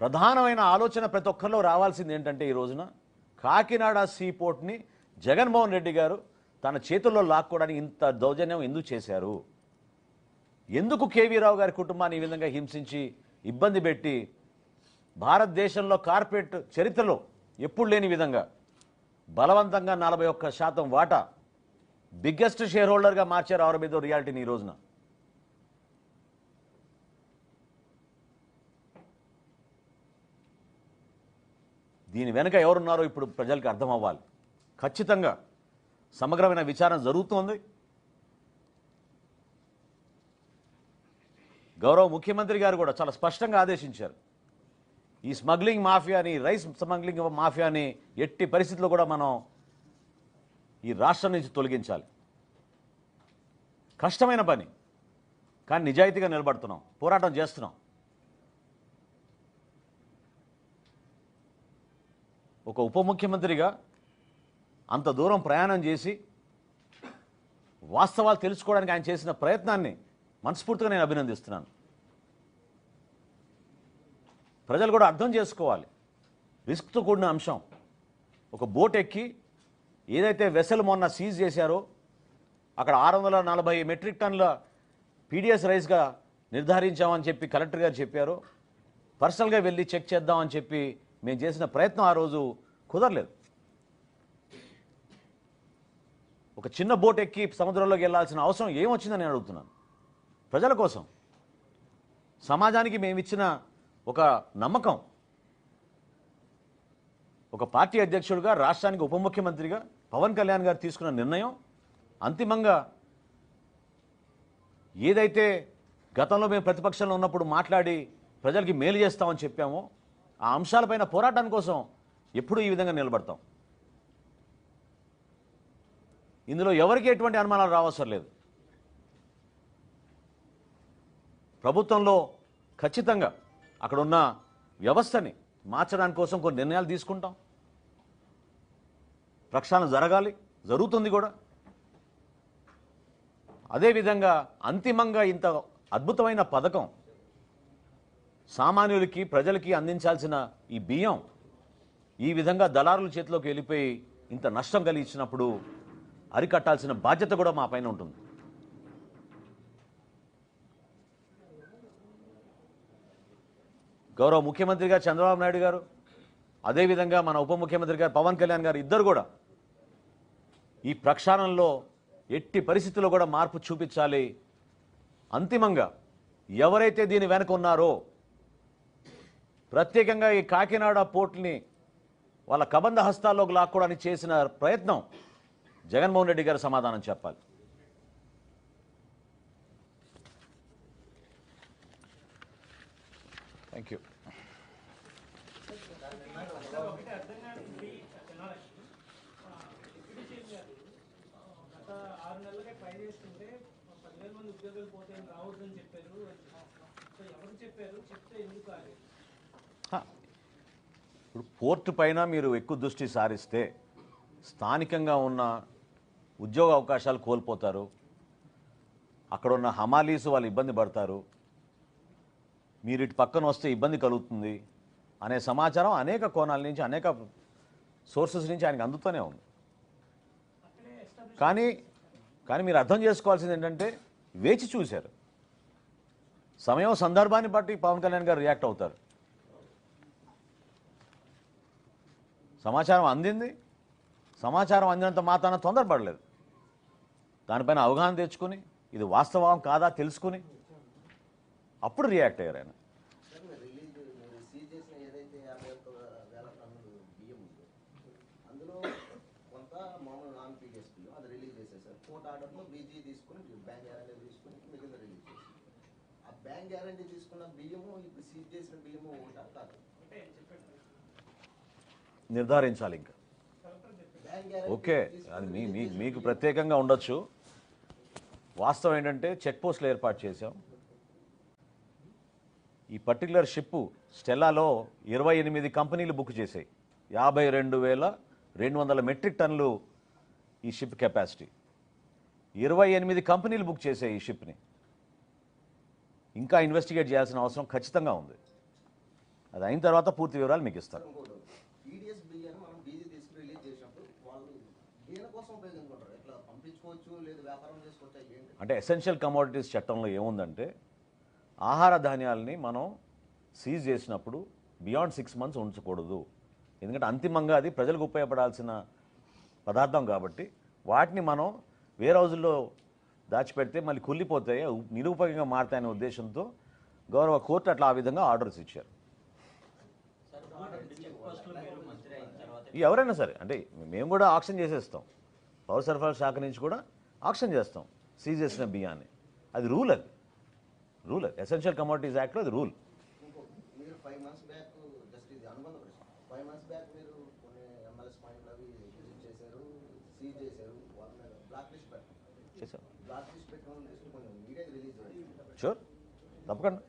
ప్రధానమైన ఆలోచన ప్రతి ఒక్కరిలో రావాల్సింది ఏంటంటే ఈ రోజున కాకినాడ సీపోర్ట్ని జగన్మోహన్ రెడ్డి గారు తన చేతుల్లో లాక్కోవడానికి ఇంత దౌర్జన్యం ఎందుకు చేశారు? ఎందుకు కేవీ రావు గారి కుటుంబాన్ని ఈ విధంగా హింసించి ఇబ్బంది పెట్టి భారతదేశంలో కార్పొరేట్ చరిత్రలో ఎప్పుడు లేని విధంగా బలవంతంగా 41% వాటా బిగ్గెస్ట్ షేర్ హోల్డర్గా మార్చారు ఆరోబిదో రియాలిటీని ఈ రోజున. దీని వెనుక ఎవరున్నారో ఇప్పుడు ప్రజలకు అర్థం అవ్వాలి. ఖచ్చితంగా సమగ్రమైన విచారణ జరుగుతోంది. గౌరవ ముఖ్యమంత్రి గారు కూడా చాలా స్పష్టంగా ఆదేశించారు. ఈ స్మగ్లింగ్ మాఫియాని, రైస్ స్మగ్లింగ్ మాఫియాని ఎట్టి పరిస్థితుల్లో కూడా మనం ఈ రాష్ట్రం నుంచి తొలగించాలి. కష్టమైన పని, కానీ నిజాయితీగా నిలబడుతున్నాం, పోరాటం చేస్తున్నాం. ఒక ఉప ముఖ్యమంత్రిగా అంత దూరం ప్రయాణం చేసి వాస్తవాలు తెలుసుకోవడానికి ఆయన చేసిన ప్రయత్నాన్ని మనస్ఫూర్తిగా నేను అభినందిస్తున్నాను. ప్రజలు కూడా అర్థం చేసుకోవాలి. రిస్క్తో కూడిన అంశం. ఒక బోట్ ఎక్కి ఏదైతే వెసల్ మొన్న సీజ్ చేశారో అక్కడ 640 మెట్రిక్ టన్నుల పీడిఎస్ రైస్గా నిర్ధారించామని చెప్పి కలెక్టర్ గారు చెప్పారు. పర్సనల్గా వెళ్ళి చెక్ చేద్దామని చెప్పి మేము చేసిన ప్రయత్నం ఆ రోజు కుదరలేదు. ఒక చిన్న బోట్ ఎక్కి సముద్రంలోకి వెళ్ళాల్సిన అవసరం ఏమొచ్చిందని నేను అడుగుతున్నాను. ప్రజల కోసం, సమాజానికి మేమిచ్చిన ఒక నమ్మకం, ఒక పార్టీ అధ్యక్షుడిగా, రాష్ట్రానికి ఉప ముఖ్యమంత్రిగా పవన్ కళ్యాణ్ గారు తీసుకున్న నిర్ణయం అంతిమంగా ఏదైతే గతంలో మేము ప్రతిపక్షంలో ఉన్నప్పుడు మాట్లాడి ప్రజలకి మేలు చేస్తామని చెప్పామో ఆ అంశాలపైన పోరాటం కోసం ఎప్పుడూ ఈ విధంగా నిలబడతాం. ఇందులో ఎవరికి ఎటువంటి అనుమానాలు రావసరం లేదు. ప్రభుత్వంలో ఖచ్చితంగా అక్కడున్న వ్యవస్థని మార్చడానికి కోసం కొన్ని నిర్ణయాలు తీసుకుంటాం. ప్రక్షాళన జరగాలి, జరుగుతుంది కూడా. అదేవిధంగా అంతిమంగా ఇంత అద్భుతమైన పథకం సామాన్యులకి, ప్రజలకి అందించాల్సిన ఈ బియ్యం ఈ విధంగా దళారుల చేతిలోకి వెళ్ళిపోయి ఇంత నష్టం కలిగించినప్పుడు అరికట్టాల్సిన బాధ్యత కూడా మా పైన ఉంటుంది. గౌరవ ముఖ్యమంత్రిగా చంద్రబాబు నాయుడు గారు, అదేవిధంగా మన ఉప ముఖ్యమంత్రి గారు పవన్ కళ్యాణ్ గారు ఇద్దరు కూడా ఈ ప్రక్షాళనలో ఎట్టి పరిస్థితుల్లో కూడా మార్పు చూపించాలి. అంతిమంగా ఎవరైతే దీని వెనక ఉన్నారో, ప్రత్యేకంగా ఈ కాకినాడ పోర్టుని వాళ్ళ కబంధ హస్తాల్లోకి లాక్కోవడానికి చేసిన ప్రయత్నం జగన్మోహన్ రెడ్డి గారు సమాధానం చెప్పాలి. Thank you. ఇప్పుడు పోర్టు పైన మీరు ఎక్కువ దృష్టి సారిస్తే స్థానికంగా ఉన్న ఉద్యోగ అవకాశాలు కోల్పోతారు. అక్కడ ఉన్న హమాలీస్ వాళ్ళు ఇబ్బంది పడతారు. మీరు ఇటు పక్కన వస్తే ఇబ్బంది కలుగుతుంది అనే సమాచారం అనేక కోణాల నుంచి, అనేక సోర్సెస్ నుంచి ఆయనకు అందుతూనే ఉంది. కానీ మీరు అర్థం చేసుకోవాల్సింది ఏంటంటే వేచి చూశారు. సమయం సందర్భాన్ని బట్టి పవన్ కళ్యాణ్ గారు రియాక్ట్ అవుతారు. సమాచారం అందింది, సమాచారం అందినంత మాత్రాన తొందరపడలేదు. దానిపైన అవగాహన తెచ్చుకుని ఇది వాస్తవం కాదా తెలుసుకుని అప్పుడు రియాక్ట్ అయ్యారు ఆయన. నిర్ధారించాలి ఇంకా. ఓకే, అది మీకు ప్రత్యేకంగా ఉండొచ్చు. వాస్తవం ఏంటంటే చెక్ పోస్టులు ఏర్పాటు చేశాం. ఈ పర్టికులర్ షిప్ స్టెల్లాలో 28 కంపెనీలు బుక్ చేశాయి. 52,200 మెట్రిక్ టన్నులు ఈ షిప్ కెపాసిటీ. 28 కంపెనీలు బుక్ చేశాయి ఈ షిప్ని. ఇంకా ఇన్వెస్టిగేట్ చేయాల్సిన అవసరం ఖచ్చితంగా ఉంది. అది అయిన తర్వాత పూర్తి వివరాలు మీకు ఇస్తారు. పీడిఎస్ బియ్యాన్ని మనం బీజీ తీసుకుని రిలీజ్ చేసినప్పుడు వాళ్ళు దేనికోసం ఉపయోగించుకుంటారు? ఎట్లా పంపించుకోవచ్చు, లేదు వ్యాపారం చేసుకోవచ్చు, ఏంటి? అంటే ఎసెన్షియల్ కమోడిటీస్ చట్టంలో ఏముందంటే ఆహార ధాన్యాలని మనం సీజ్ చేసినప్పుడు బియాండ్ 6 months ఉంచకూడదు. ఎందుకంటే అంతిమంగా అది ప్రజలకు ఉపయోగపడాల్సిన పదార్థం కాబట్టి వాటిని మనం వేరే రోజుల్లో దాచిపెడితే మళ్ళీ కుళ్ళిపోతాయి, నిరుపయోగంగా మారుతాయనే ఉద్దేశంతో గౌరవ కోర్టు అట్లా ఆ విధంగా ఆర్డర్స్ ఇచ్చారు. ఎవరైనా సరే అంటే మేము కూడా ఆక్షన్ చేసేస్తాం, పౌర సరఫరాల శాఖ నుంచి కూడా ఆక్షన్ చేస్తాం సీజ్ చేసిన బియ్యాన్ని. అది రూల్, అది రూల్, ఎసెన్షియల్ కమోడిటీస్ యాక్ట్లో అది రూల్. మీరు 5 months బ్యాక్, జస్ట్ ఇది అనుబంధ ప్రశ్న, 5 months బ్యాక్ మీరు కొన్ని MLS పాయింట్లు అవి విజిట్ చేశారు, సీజ్ చేశారు, వాళ్ళ మీద బ్లాక్ లిస్ట్ పెట్టారు. చేశాం. బ్లాక్ లిస్ట్ పెట్టిన లిస్ట్ కొంచెం మీడియాకి రిలీజ్ అయ్యింది. షూర్, తప్పకుండా.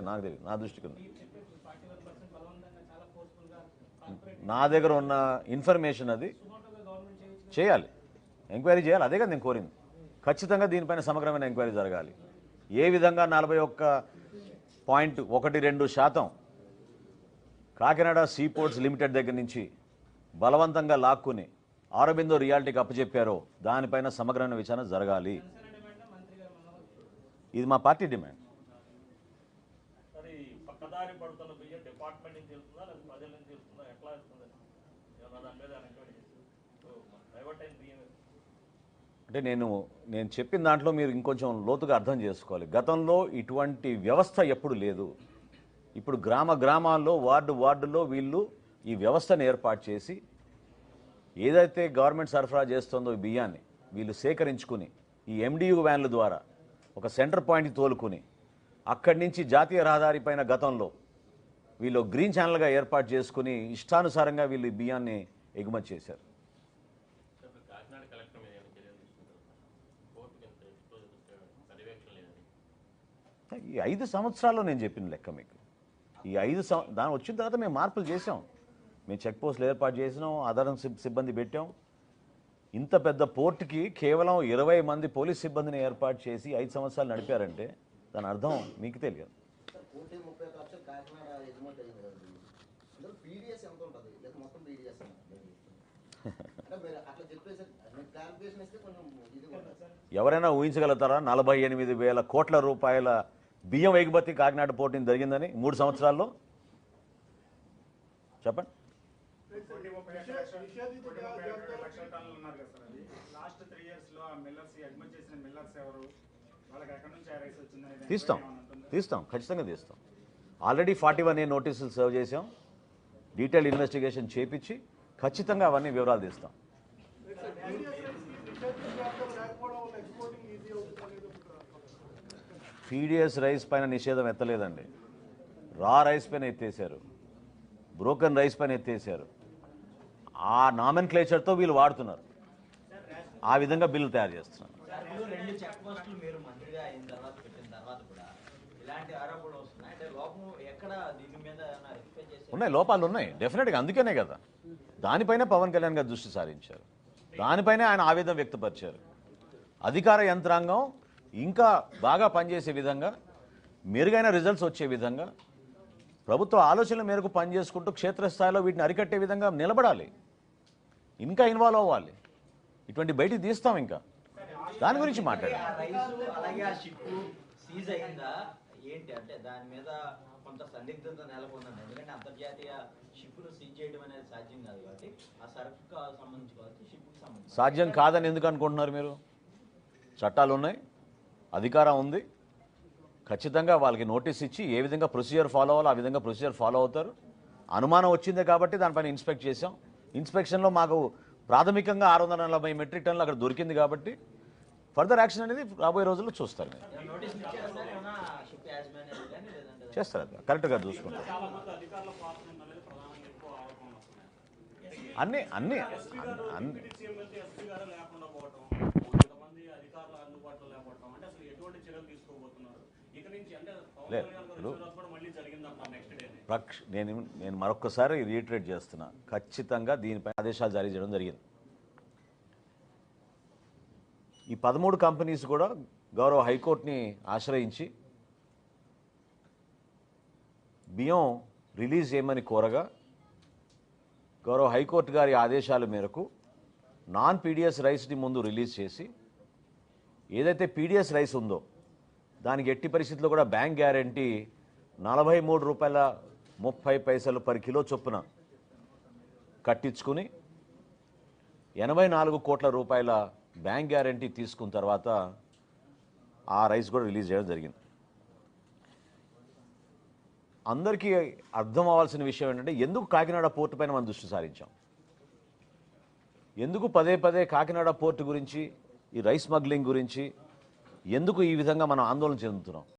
నాకు తెలియదు, నా దృష్టికి నా దగ్గర ఉన్న ఇన్ఫర్మేషన్ అది చేయాలి, ఎంక్వైరీ చేయాలి. అదే కదా నేను కోరింది. ఖచ్చితంగా దీనిపైన సమగ్రమైన ఎంక్వైరీ జరగాలి. ఏ విధంగా 41.12% కాకినాడ సీపోర్ట్స్ లిమిటెడ్ దగ్గర నుంచి బలవంతంగా లాక్కుని ఆరోబిందో రియాలిటీకి అప్పచెప్పారో దానిపైన సమగ్రమైన విచారణ జరగాలి. ఇది మా పార్టీ డిమాండ్. అంటే నేను చెప్పిన దాంట్లో మీరు ఇంకొంచెం లోతుగా అర్థం చేసుకోవాలి. గతంలో ఇటువంటి వ్యవస్థ ఎప్పుడు లేదు. ఇప్పుడు గ్రామాల్లో వార్డులో వీళ్ళు ఈ వ్యవస్థను ఏర్పాటు చేసి ఏదైతే గవర్నమెంట్ సరఫరా చేస్తుందో ఈ బియ్యాన్ని వీళ్ళు సేకరించుకుని ఈ MDU వ్యాన్ల ద్వారా ఒక సెంటర్ పాయింట్కి తోలుకుని అక్కడి నుంచి జాతీయ రహదారి పైన గతంలో వీళ్ళు గ్రీన్ ఛానల్గా ఏర్పాటు చేసుకుని ఇష్టానుసారంగా వీళ్ళు ఈ బియ్యాన్ని ఎగుమతి చేశారు. ఈ 5 సంవత్సరాల్లో నేను చెప్పిన లెక్క మీకు. ఈ 5 దాని వచ్చిన తర్వాత మేము మార్పులు చేసాం. మేము చెక్ పోస్టులు ఏర్పాటు చేసినాం, ఆధారం సిబ్బంది పెట్టాం. ఇంత పెద్ద పోర్టుకి కేవలం 20 మంది పోలీస్ సిబ్బందిని ఏర్పాటు చేసి 5 సంవత్సరాలు నడిపారంటే దాని అర్థం మీకు తెలియదు. ఎవరైనా ఊహించగలుగుతారా 48,000 కోట్ల రూపాయల బియ్యం ఎగుమతి కాకినాడ పోర్టు జరిగిందని 3 సంవత్సరాల్లో? చెప్పండి. తీస్తాం, ఖచ్చితంగా తీస్తాం. ఆల్రెడీ 41A నోటీసులు సర్వ్ చేసాం, డీటెయిల్ ఇన్వెస్టిగేషన్ చేపించి ఖచ్చితంగా అవన్నీ వివరాలు తీస్తాం. పీడిఎస్ రైస్ పైన నిషేధం ఎత్తలేదండి. రా రైస్ పైన ఎత్తేసారు, బ్రోకన్ రైస్ పైన ఎత్తేసారు. ఆ నామెన్క్లేచర్తో వీళ్ళు వాడుతున్నారు, ఆ విధంగా బిల్లు తయారు చేస్తున్నారు. ఉన్నాయి, లోపాలు ఉన్నాయి డెఫినెట్గా. అందుకనే కదా దానిపైన పవన్ కళ్యాణ్ గారు దృష్టి సారించారు, దానిపైనే ఆయన ఆవేదన వ్యక్తపరిచారు. అధికార యంత్రాంగం ఇంకా బాగా పనిచేసే విధంగా, మెరుగైన రిజల్ట్స్ వచ్చే విధంగా ప్రభుత్వ ఆలోచనల మేరకు పనిచేసుకుంటూ క్షేత్రస్థాయిలో వీటిని అరికట్టే విధంగా నిలబడాలి, ఇంకా ఇన్వాల్వ్ అవ్వాలి. ఇటువంటి బయటికి తీస్తాం, ఇంకా దాని గురించి మాట్లాడాలి. సాధ్యం కాదని ఎందుకు అనుకుంటున్నారు మీరు? చట్టాలు ఉన్నాయి, అధికారం ఉంది. ఖచ్చితంగా వాళ్ళకి నోటీస్ ఇచ్చి ఏ విధంగా ప్రొసీజర్ ఫాలో అవ్వాలో ఆ విధంగా ప్రొసీజర్ ఫాలో అవుతారు. అనుమానం వచ్చిందే కాబట్టి దానిపైన ఇన్స్పెక్ట్ చేసాం. ఇన్స్పెక్షన్లో మాకు ప్రాథమికంగా 640 మెట్రిక్ టన్నులు అక్కడ దొరికింది కాబట్టి ఫర్దర్ యాక్షన్ అనేది రాబోయే రోజుల్లో చూస్తారు. చేస్తారు, కరెక్ట్గా చూసుకుంటారు. అన్నీ అన్నీ అన్నీ నేను మరొకసారి రీఇటరేట్ చేస్తున్నా, ఖచ్చితంగా దీనిపై ఆదేశాలు జారీ చేయడం జరిగింది. ఈ 13 కంపెనీస్ కూడా గౌరవ హైకోర్టుని ఆశ్రయించి బియ్యం రిలీజ్ చేయమని కోరగా గౌరవ హైకోర్టు గారి ఆదేశాల మేరకు నాన్ పీడిఎస్ రైస్ని ముందు రిలీజ్ చేసి ఏదైతే పీడిఎస్ రైస్ ఉందో దానికి ఎట్టి పరిస్థితుల్లో కూడా బ్యాంక్ గ్యారంటీ ₹43.30 పర్ కిలో చొప్పున కట్టించుకుని 84 కోట్ల రూపాయల బ్యాంక్ గ్యారంటీ తీసుకున్న తర్వాత ఆ రైస్ కూడా రిలీజ్ చేయడం జరిగింది. అందరికీ అర్థం అవ్వాల్సిన విషయం ఏంటంటే ఎందుకు కాకినాడ పోర్టు పైన మనం దృష్టి సారించాం, ఎందుకు పదే పదే కాకినాడ పోర్టు గురించి, ఈ రైస్ స్మగ్లింగ్ గురించి ఎందుకు ఈ విధంగా మనం ఆందోళన చెందుతున్నాం.